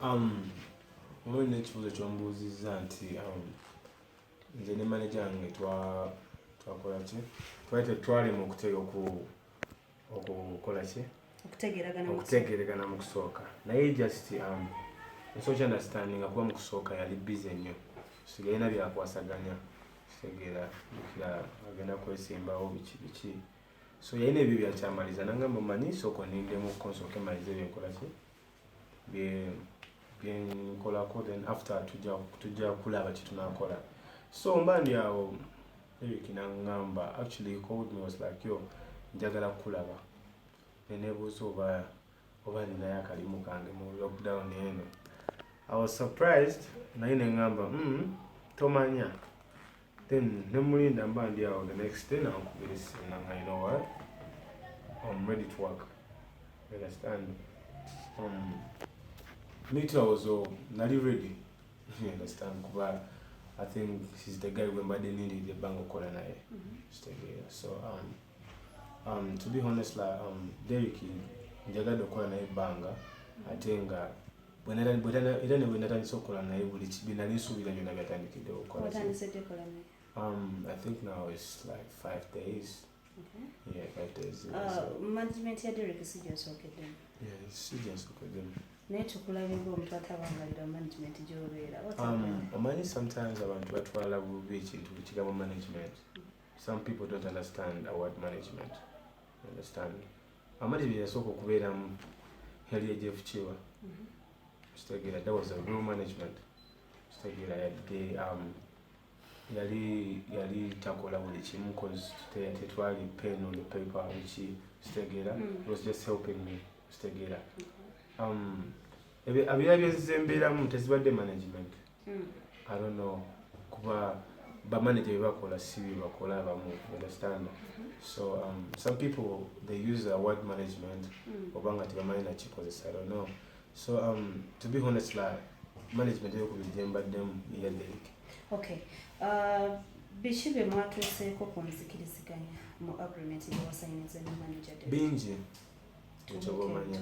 Omuli n'ekibuuzo ky'ombuuzizza nti nze ne manager wange twakola ki? Twalema okukola ki? Okutegeeragana mu kusooka. Naye just nsooka understanding kuba mu kusooka yali busy nnyo. So yalina byakwasaganya. Kitegeera agenda kwesimbawo biki. So yalina ebyo byakyamaliza n'angamba mmanyi sooka onindemu nsooke malize byenkola ki? Byenkolako then after tujja kulaba kye tunaakola. So mba ndi awo Eric n'angamba actually he called me was like yo njagala kulaba. Neneebuuza oba ninayo akalimu kange mu lockdown eno. I was surprised naye ne ngamba tomanya. Then nemulinda mba ndi awo the next day nankubira essimu nanga you know what? I'm ready to work. You understand? Me too, I was not ready. You understand? Kuba I think he's the guy when they needed the bank of naye. So to be honest like Derek njagala okukola naye banga ate nga era ne bwe natandise okukola naye buli kibiina n'ensuubira byonna byatandikidde okukola. I think now it's like 5 days. Okay. Yeah, 5 days. Management ya Derek sijasookeddemu. Yeah, sijasookeddemu. Naye tukulabinga omuntu atabangalira management gy'obeera. Omanyi sometimes abantu batwala bubi ekintu ekigambo management. Some people don't understand our word management. You understand? Management yasooka okubeeramu yali ya Jeff Chiwa. That was a real management. Yali takola buli kimu cause tetwali pen on the paper which it was just helping me. Abira byezembeeramu tezibadde management. I don't know kuba ba manager bakola sibi bakola abamu. Understand? So some people they use the word management obanga tebamanyi nakikozesa. I don't know. So to be honest like management ey'okubijembaddemu ya Derek. Okay. Biki bye mwatuuseeko ku nzikiriziganya mu agreement gye wasayiniza ne manager Derek? Bingi ekyobamanya.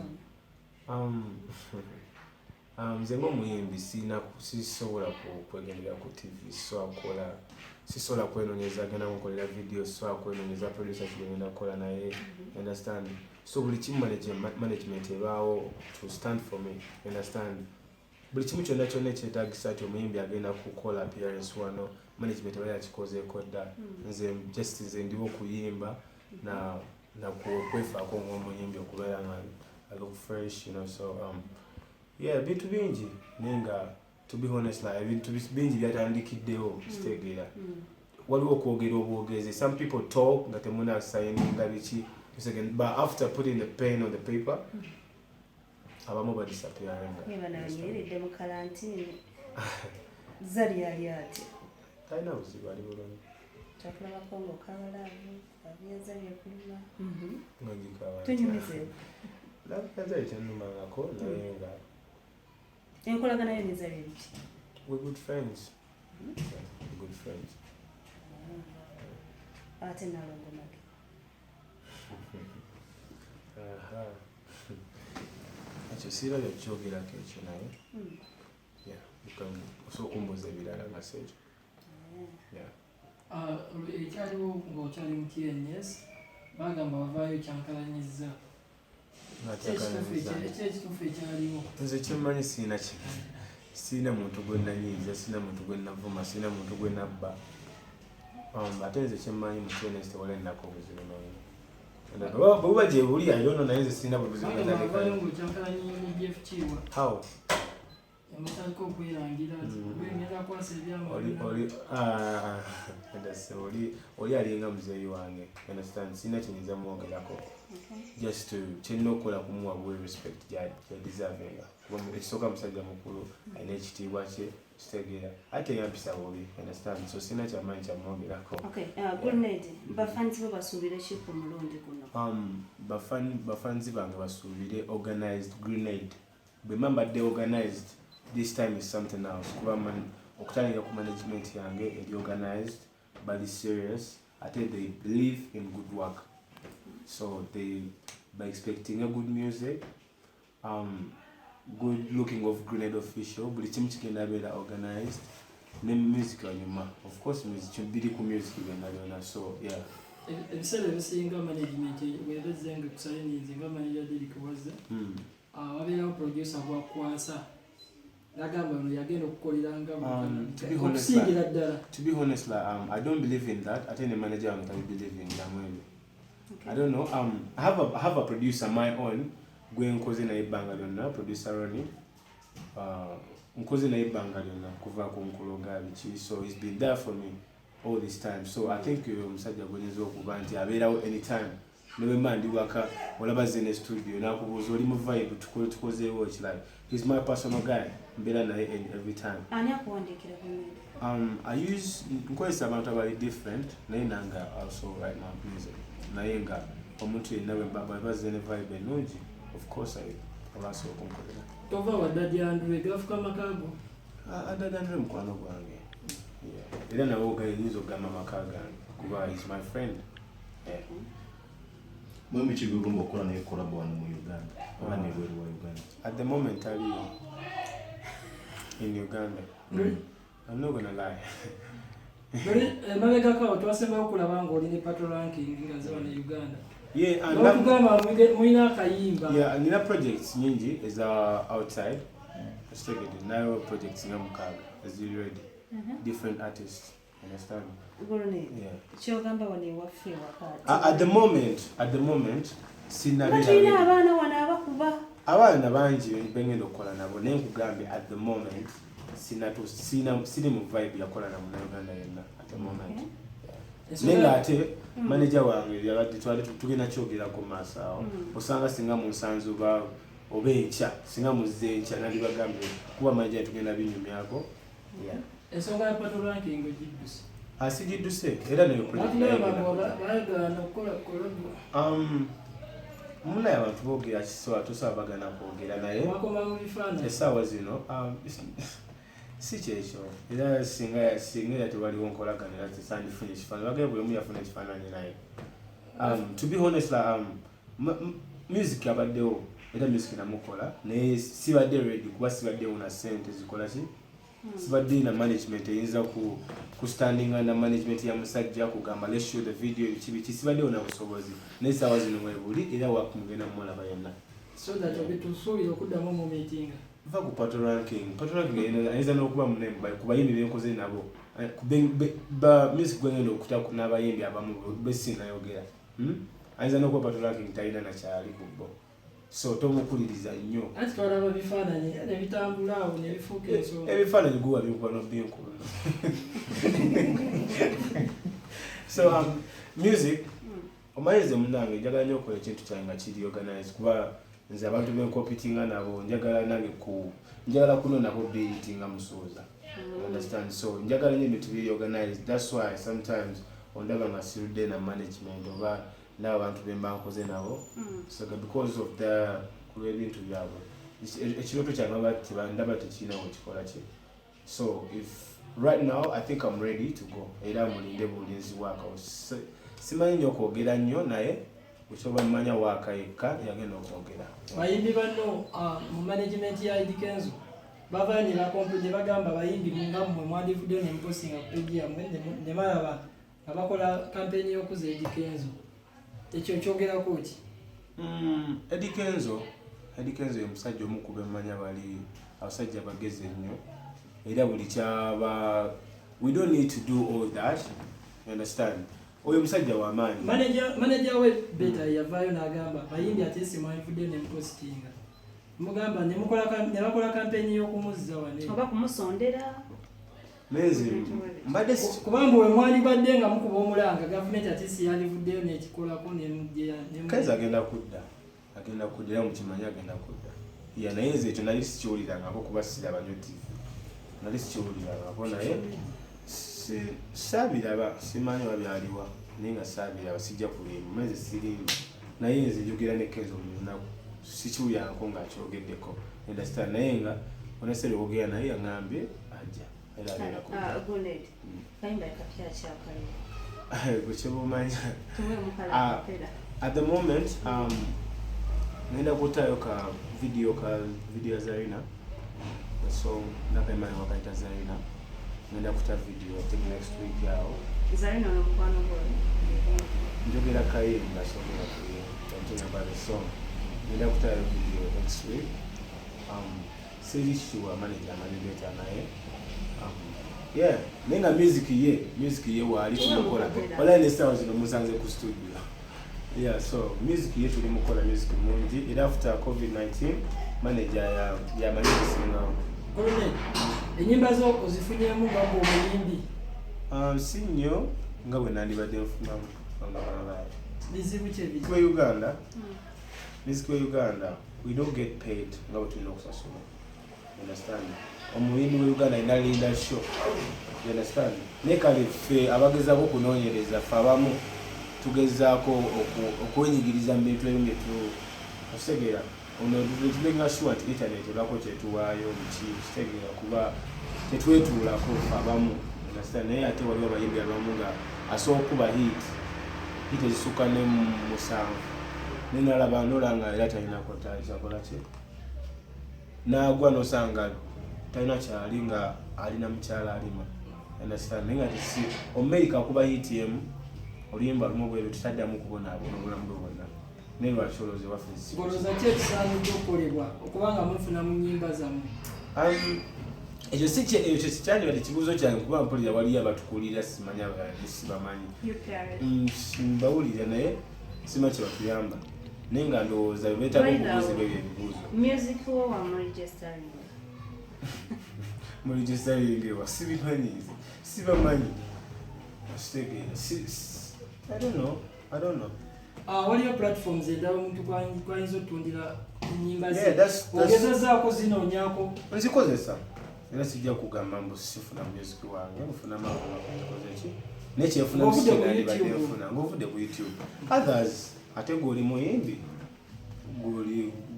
Nze ng'omuyimbi sisobola kwegendera ku TV, sisobola kwenoonyezagana mukolera video, sisobola kwenoonyeza producer kigenda kukola naye. Understand? So buli kimu management ebaawo to stand for me. Understand? Buli kimu kyonna ekyetaagisa nti omuyimbi agenda kukola appearance wano management eba yakikozeeko dda. Nze ndiwo okuyimba na kwefaako ng'omuyimbi okubeera nga I look fresh, you know. So yeah, bintu bingi nenga to be honest like bintu bingi byatandikiddewo kitegeera. Waliwo okwogera obwogezi. Some people talk nga temuna signinga biki. But after putting the pen on the paper, abamu ba disappearinga. Niba nayiridde mu karantini. Zali yali ati. Talina buzibu ali bulungi. Takulabako ng'okabalaavu, abyeza byekuluma. Ng'ogikawa. Tunyumize. Lakaza ekyanumangako naye nga. Enkolagana yo nezali biki? We're good friends. We're good friends. Ate nalongo mage. Ekyo siirabye kyogerako ekyo naye. Osooka okumbuuza ebirala nga si ekyo. Ekyaliwo ng'okyali mu TNS bagamba bavaayo kyankalanyizza. Ekituufu ekyaliwo. Nze kyemmanyi siina muntu gwe nanyiiza, siina muntu gwe navuma, siina muntu gwe nabba. Ate nze kyemmanyi mu TNS tewali nnako obuzibu n'omu. Bw'oba gye buli ayono naye nze siina buzibu How? Oli alinga muzeeyi wange. Understand? Siina kyenyinza mwogerako. Just to kyalina okukola kumuwa bwe respect gya deservinga. Ekisooka musajja mukulu alina ekitiibwa kye kitegeera. Ate yampisa bubi. Understand? So siina kyamaanyi kyamwogerako. Okay. Grenade. Bafanzi bo basuubire ki ku mulundi guno? Bafanzi bange basuubire organized grenade. Bwe mbadde organized, this time is something else. Kuba okutandika ku management yange eri organized, but serious. Ate they believe in good work. So they by expecting a good music, good looking of Grenade official buli kimu kigenda beera organized ne music wanyuma of course music biri ku music byonna so yeah ebiseera ebisinga management bwebezze nga kusayininzi nga manager Derek wazza wabeerawo producer bwakwasa nagamba ono yagenda okukoleranga okusingira ddala. To be honest, like, I don't believe in that. I think the manager can believe in that movie. I don't know. I have a producer my own. Going cause na ibanga lyonna producer Ronnie. Nkoze na ibanga lyonna kuva ku nkologa bichi, so he's been there for me all this time. So I think musajja gwenyezo okuba nti abeerawo anytime. Never mind waka olaba zene studio nakubuza oli mu vibe tukozeewo like he's my personal guy. Mbera naye every time. Ani akuwandikira ku I use nkozesa abantu abali different naye nanga also right now music naye nga omuntu yenna we baba bazene vibe enungi of course I also okunkolera. Tova wadadi Andrew gafuka makago adada Andrew mukwano gwange era nawe ogayinza okugamba maka gange kuba is my friend. Mwembi kigugumba okukola naye collab wano mu Uganda oba nebweru wa Uganda? At the moment I live in Uganda. I'm not gonna lie. Mabega kawo twasembayo okulaba nga oli ne pato ranking nga ze wano Uganda. Yeah, and nakugamba mulina akayimba. Yeah, nina projects nyingi is outside. Let's take it now projects nga mukaga as you ready. Different artists. Understand? Yeah. Kyogamba wano ewaffe wakati. At the moment sinabira. Batulina abaana wano abakuba. Abaana bangi bengenda okukola nabo naye nkugambye at the moment siri mu vibe yakola na Uganda yenna at the moment. Nenga ate manager wange yabadde twali tugenda kyogerako maaso awo osanga singa mu nsanzu ba oba enkya singa muzze enkya nali bagambye kuba manager tugenda binyumyako. Ensonga ya pato ranking gidduse. Asigidduse era nayo project muna abantu boogera kisobola tosabagana kwogera naye essaawa zino si kyekyo era singa tewaliwo nkolaganira tisandifunye ekifaananyi bagee buli omu yafuna ekifaananyi naye. To be honest, music yabaddewo era music namukola naye sibadde ready kuba sibaddewo na ssente zikola ki sibadde na management eyinza ku standing na management ya musajja kugamba let's show the video kibiki sibaddewo na busobozi naye essaawa zino mwebuli era wakumugenda mumulaba yenna so that obitusuubira okuddamu mu meeting. Va ku pato ranking ayinza n'okuba munene ku bayimbi benkoze nabo ba music gwengenda okutaku n'abayimbi abamu besinayogera ayinza n'okuba pato ranking talina nakyali kubbo so tomukuliriza nnyo ati twalaba bifaananyi nebitambula awo nebifuuka ensonga ebifaananyi guwa binkwano binkulu so music omanyize munange njagala nnyo okukola ekintu kyange nga kiri organize kuba nze abantu benkompitinga nabo njagala nange njagala kunonako beati nga musuuza. Understand? So njagala nnyo ebintu biri organized. That's why sometimes ondaba nga sirudde na management oba n'abantu bemba nkoze nabo so because of the kulw'ebintu byabwe ekirooto kyange ndaba tekirina wekikola ki. So if right now I think I'm ready to go era mulinde bulinzi bwakawo simanyi nnyo okwogera nnyo naye uchoba mmanya wakayeka yagenda okwogera. Bayimbi banno mu management ya Idi Kenzo bavanira kompuje bagamba bayimbi mungammwe mwandivudde ne mposinga ku page yammwe ne malaba abakola campaign y'okuza Idi Kenzo ekyo kyogerako ki? Idi Kenzo omusajja omu ku bemmanya bali abasajja bageze nnyo era buli kyaba we don't need to do all that, you understand? Oyo musajja wa maani. Manager we beta yavayo n'agamba bayimbi ate simwanvudde ne mpostinga mugamba ne bakola campaign y'okumuzza wane oba kumusondera mezi mbadde kubanga we mwali badde nga mukuba omulanga government ate si yalivuddeyo n'ekikolako Kenzo agenda kudda era mukimanya agenda kudda naye nze ekyo nali sikiwulirangako kuba siraba nnyo TV nali sikiwulirangako naye saabiraba simanyi wabyaliwa naye nga saabiraba sijja kulimba mezi sirimba naye nze njogera ne Kenzo buli lunaku sikiwulirangako ng'akyogeddeko understand naye nga onasere ogera naye yaŋŋambye ajja bwekyebumanya at the moment ngenda kutaayo ka video Zarina. So napemanya wakaita Zarina. Nenda kuta video I think next week yao. Zarina no mkwano gwe. Njogera kayimba sogera kuye. Talking about the song. Nenda kuta video next week. Siri sure manager naye. Yeah, nenga music ye wali tumukola. Wala ne sounds no musanze ku studio. Yeah, so music ye tuli mukola music mungi. Era after COVID-19 manager ya manager singa. Olone. Enyimba zo ozifunyemu ngambo Omuyimbi. Sinyo nga bwe nandibadde nfuna bangabala. Bizibu chebi. Kwa Uganda. Music wa Uganda, we don't get paid nga bwe tulina okusasula. Understand? Omuyimbi wa Uganda ina leader show. You understand? Nekale ffe abagezaako okunoonyereza ffe abamu tugezaako okwenyigiriza mu bintu ebimu osegeera ono tulenga sure nti internet olako kyetuwaayo kitegeera kuba tetwetuulako ffe abamu. Understand? Naye ate waliwo abayimbi abamu nga asobola okuba hit ezisukka ne musanvu nenalaba nolanga era talinako takisakola ki nagwa nosanga talina kyali nga alina mukyala alima. Understand? Nga tisi America kuba ATM oluyimba lumu bwe tutaddamu kubonaabona obulamu bwe bwonna naye lwakoloze waffe goloza ki ekisaanidde okukolebwa okubanga mufuna mu nnyimba zammwe? Ekyo sikyandibadde kibuuzo kyange kuba mpulira waliyo abatukuulira simanya sibamanyi mbawulira naye sima kye batuyamba naye nga ndowooza beetaaga okubuuzibwa ebyo ebibuuzo. Music wo wa registering. Mu registering ewa sibamanyi ositegeera I don't know. Waliyo platforms endala omuntu gwayinza otundira ennyimba ze Yeah, ogezazaako zinoonyako? Nzikozesa era sijja kugamba mbu sifuna music wange nfuna makoze ki nekyefuna musikanandibadde nfuna ng'ovudde ku YouTube. Others ate gw'oli muyimbi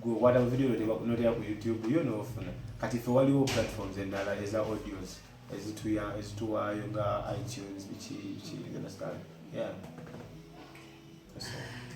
whatever video notera ku YouTube yo noofuna kati ffe waliwo platforms endala eza audios ezituwaayo nga iTunes biki understand? Yeah. That's all.